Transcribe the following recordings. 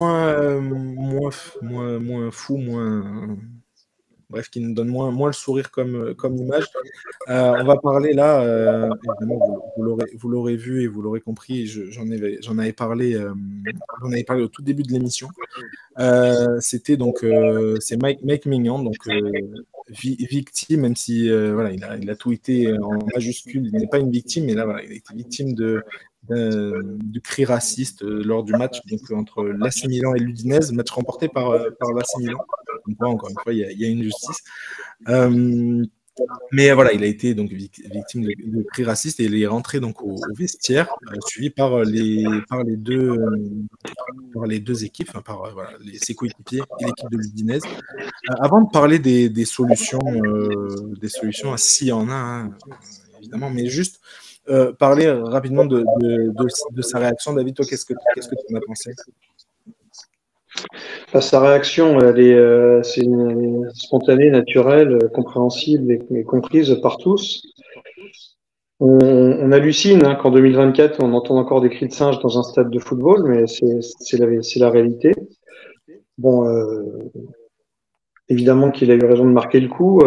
moins fou, bref, qui nous donne moins le sourire comme image. On va parler là, évidemment, vous l'aurez vu et vous l'aurez compris, j'en avais parlé au tout début de l'émission. C'était donc c'est Mike Maignan, donc victime, même si voilà, il a tweeté en majuscule, il n'est pas une victime, mais là voilà, il a été victime de cris racistes lors du match donc, entre l'AC Milan et l'Udinese, match remporté par l'AC Milan. Donc, encore une fois, il y a une justice. Mais voilà, il a été donc victime de cris racistes et il est rentré donc au vestiaire, suivi par les deux équipes, enfin, par voilà, ses coéquipiers et l'équipe de l'Udinese. Avant de parler des solutions s'il y en a, hein, évidemment, mais juste parler rapidement de sa réaction. David, toi, qu'est-ce que tu en as pensé? Sa réaction, c'est spontanée, naturelle, compréhensible et comprise par tous. On hallucine qu'en 2024, on entend encore des cris de singe dans un stade de football, mais c'est la réalité. Bon, évidemment qu'il a eu raison de marquer le coup.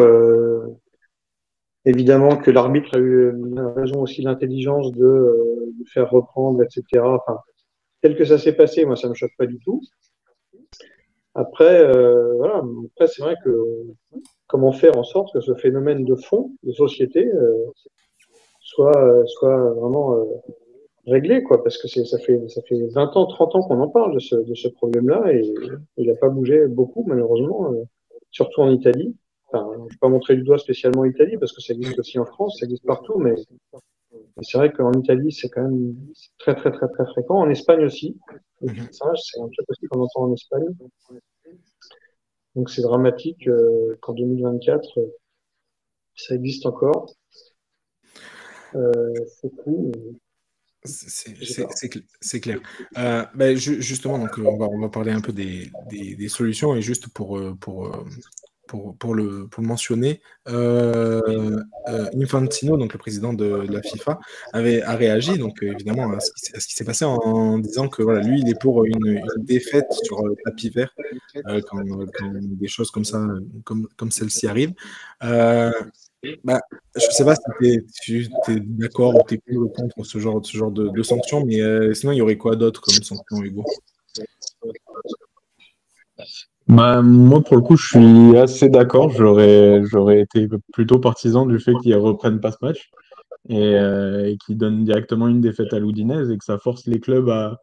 Évidemment que l'arbitre a eu raison aussi, l'intelligence de faire reprendre, etc. Enfin, tel que ça s'est passé, moi, ça me choque pas du tout. Après, voilà. Après, c'est vrai que comment faire en sorte que ce phénomène de fond, de société, soit vraiment réglé, quoi, parce que ça fait 20 ans, 30 ans qu'on en parle de ce problème-là et il n'a pas bougé beaucoup, malheureusement, surtout en Italie. Enfin, je ne vais pas montrer du doigt spécialement l'Italie parce que ça existe aussi en France, ça existe partout, mais c'est vrai qu'en Italie, c'est quand même très, très, très, très fréquent. En Espagne aussi. Les cris de singe, c'est un truc aussi qu'on entend en Espagne. Donc c'est dramatique qu'en 2024, ça existe encore. C'est fou. C'est clair. Justement, donc, on va parler un peu des solutions et juste pour le mentionner, Infantino, donc le président de la FIFA, a réagi donc évidemment à ce qui s'est passé en disant que voilà, lui, il est pour une défaite sur tapis vert quand des choses comme ça, comme celle-ci arrivent. Je sais pas si tu es d'accord ou tu es pour ou contre ce genre de sanctions, mais sinon, il y aurait quoi d'autre comme sanctions, Hugo? Moi, pour le coup, je suis assez d'accord. J'aurais été plutôt partisan du fait qu'ils ne reprennent pas ce match et qu'ils donnent directement une défaite à l'Udinese et que ça force les clubs à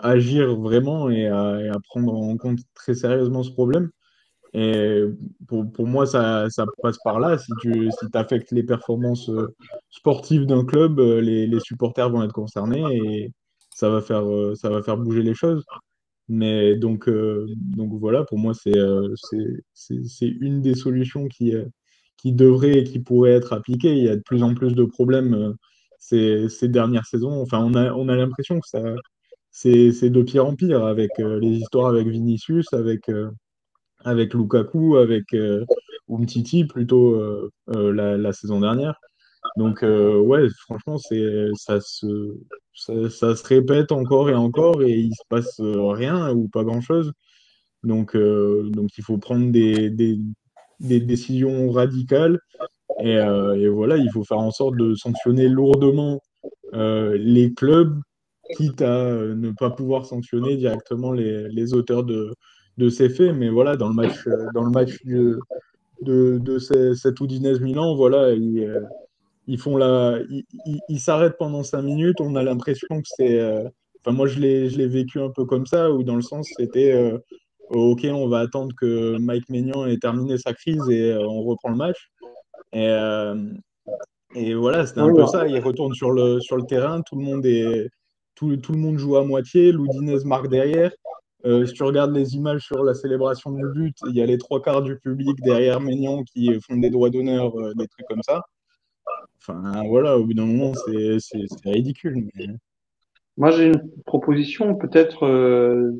agir vraiment et à prendre en compte très sérieusement ce problème. Et pour moi, ça passe par là. Si t'affectes les performances sportives d'un club, les supporters vont être concernés et ça va faire bouger les choses. Mais donc voilà, pour moi, c'est une des solutions qui devrait et qui pourrait être appliquée. Il y a de plus en plus de problèmes ces dernières saisons. Enfin, on a l'impression que c'est de pire en pire avec les histoires avec Vinicius, avec Lukaku, avec Umtiti plutôt la saison dernière. Donc ouais, franchement, ça se répète encore et encore et il se passe rien ou pas grand-chose. Donc il faut prendre des décisions radicales et voilà, il faut faire en sorte de sanctionner lourdement les clubs, quitte à ne pas pouvoir sanctionner directement les auteurs de ces faits. Mais voilà, dans le match cet Udinese Milan, voilà, ils s'arrêtent pendant 5 minutes. On a l'impression que enfin, moi, je l'ai vécu un peu comme ça, où dans le sens, c'était OK, on va attendre que Mike Maignan ait terminé sa crise et on reprend le match. Et, euh, et voilà, c'était un Oui, peu ça. Il retourne sur le terrain, tout le monde joue à moitié, l'Udinese marque derrière. Si tu regardes les images sur la célébration du but, il y a les trois quarts du public derrière Maignan qui font des droits d'honneur, des trucs comme ça. Enfin, voilà, au bout d'un moment, c'est ridicule. moi, j'ai une proposition, peut-être,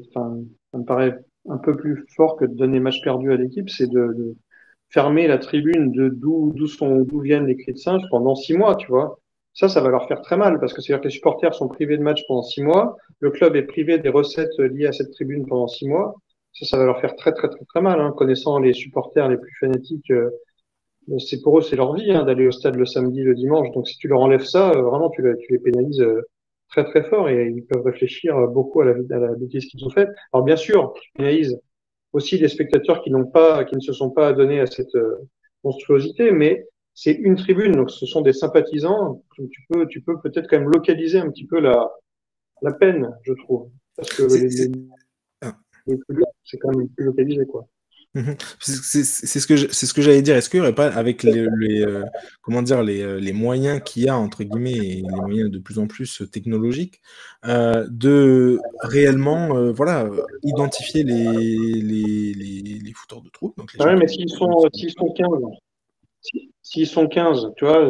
enfin, ça me paraît un peu plus fort que de donner match perdu à l'équipe, c'est de fermer la tribune d'où viennent les cris de singe pendant 6 mois, tu vois. Ça va leur faire très mal parce que c'est-à-dire que les supporters sont privés de match pendant 6 mois. le club est privé des recettes liées à cette tribune pendant 6 mois, ça va leur faire très très très très mal, hein. Connaissant les supporters les plus fanatiques, c'est pour eux, c'est leur vie, hein, d'aller au stade le samedi, le dimanche. Donc si tu leur enlèves ça, vraiment tu les pénalises très très fort et ils peuvent réfléchir beaucoup à la bêtise qu'ils ont faite. Alors bien sûr, tu pénalises aussi les spectateurs qui ne se sont pas adonnés à cette monstruosité, mais c'est une tribune, donc ce sont des sympathisants. Tu peux peut-être quand même localiser un petit peu la peine, je trouve, parce que Ah. c'est quand même plus localisé, quoi. C'est ce que j'allais dire. Est-ce qu'il n'y aurait pas, avec comment dire, les moyens qu'il y a, entre guillemets, et les moyens de plus en plus technologiques, de réellement identifier les fouteurs de troubles, donc les gens Ouais, mais qui... s'ils sont 15, s'ils sont 15, tu vois,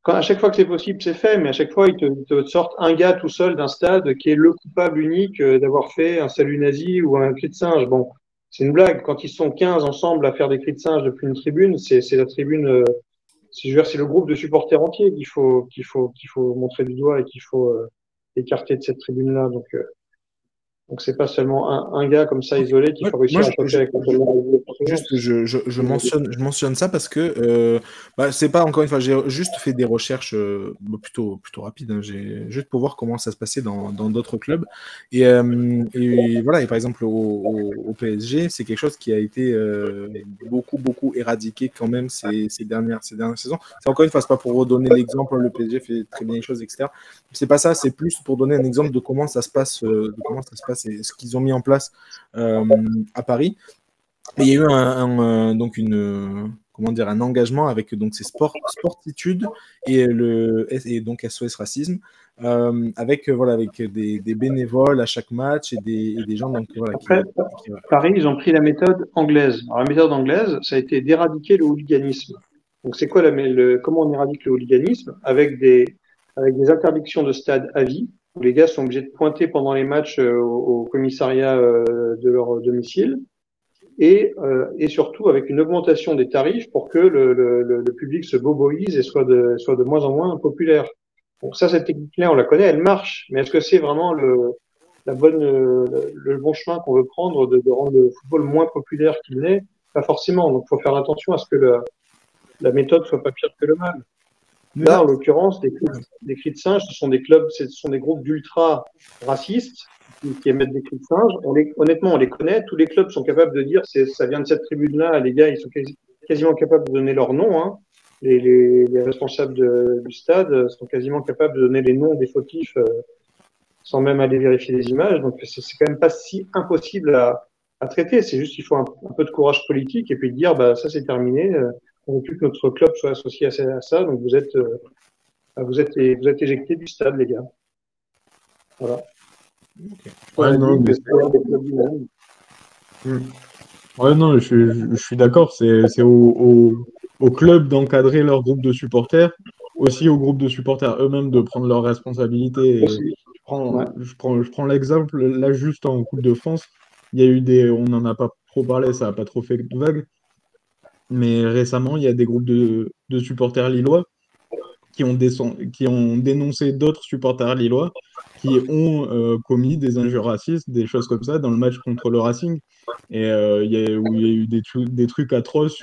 à chaque fois que c'est possible, c'est fait, mais à chaque fois, ils te sortent un gars tout seul d'un stade qui est le coupable unique d'avoir fait un salut nazi ou un cri de singe. Bon, c'est une blague. Quand ils sont 15 ensemble à faire des cris de singe depuis une tribune, c'est la tribune, je veux dire, c'est le groupe de supporters entier qu'il faut montrer du doigt et qu'il faut écarter de cette tribune-là. Donc c'est pas seulement un gars comme ça isolé qu'il faut réussir à choper avec juste, je mentionne ça parce que c'est pas, encore une fois, j'ai juste fait des recherches plutôt rapides, hein, juste pour voir comment ça se passait dans d'autres clubs. Et voilà, et par exemple au PSG, c'est quelque chose qui a été beaucoup éradiqué quand même ces dernières saisons. C'est, encore une fois, c'est pas pour redonner l'exemple, le PSG fait très bien les choses, etc. C'est pas ça, c'est plus pour donner un exemple de comment ça se passe, et ce qu'ils ont mis en place à Paris. Et il y a eu donc comment dire, un engagement avec donc ces Sportitudes et donc SOS Racisme, avec des bénévoles à chaque match et des gens donc voilà Après, Paris, ils ont pris la méthode anglaise. Alors, la méthode anglaise, ça a été d'éradiquer le hooliganisme. Donc, c'est quoi comment on éradique le hooliganisme? Avec des interdictions de stade à vie, où les gars sont obligés de pointer pendant les matchs au commissariat de leur domicile, et surtout avec une augmentation des tarifs pour que le public se boboise et soit de moins en moins populaire. Donc ça, cette technique-là, on la connaît, elle marche, mais est-ce que c'est vraiment le bon chemin qu'on veut prendre de rendre le football moins populaire qu'il n'est? Pas forcément. Donc, il faut faire attention à ce que la méthode soit pas pire que le mal. Là, en l'occurrence, des cris de singe, ce sont des groupes d'ultra racistes qui émettent des cris de singe. Honnêtement, on les connaît. Tous les clubs sont capables de dire, ça vient de cette tribune-là. Les gars, ils sont quasiment capables de donner leur nom, hein. Les responsables du stade sont quasiment capables de donner les noms des fautifs sans même aller vérifier les images. Donc, c'est quand même pas si impossible à traiter. C'est juste qu'il faut un peu de courage politique et puis dire, bah, ça, c'est terminé. On veut plus que notre club soit associé à ça. Donc, vous êtes éjectés du stade, les gars. Voilà. Okay. Ouais, non, mais ouais, non, je suis d'accord. C'est au club d'encadrer leur groupe de supporters, aussi au groupe de supporters eux-mêmes de prendre leurs responsabilités. Et je prends l'exemple, là, juste en Coupe de France, il y a eu on n'en a pas trop parlé, ça n'a pas trop fait de vagues, mais récemment, il y a des groupes de supporters lillois qui ont dénoncé d'autres supporters lillois qui ont commis des injures racistes, des choses comme ça, dans le match contre le Racing. Et où il y a eu des trucs atroces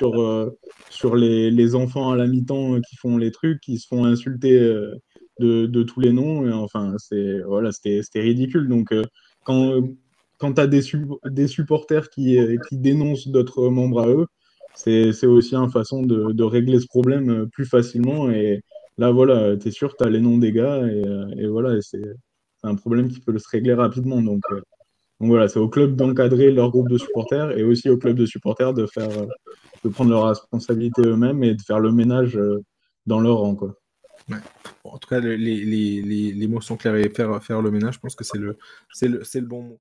sur les enfants à la mi-temps qui font les trucs, qui se font insulter de tous les noms. Et enfin, c'était ridicule. Donc, quand tu as des supporters qui dénoncent d'autres membres à eux, c'est aussi une façon de régler ce problème plus facilement. Et là, voilà, tu es sûr, tu as les noms des gars. Et voilà, c'est un problème qui peut se régler rapidement. Donc voilà, c'est au club d'encadrer leur groupe de supporters et aussi au club de supporters de prendre leurs responsabilités eux-mêmes et de faire le ménage dans leur rang, quoi. Ouais. Bon, en tout cas, les mots sont clairs et faire le ménage, je pense que c'est le bon mot.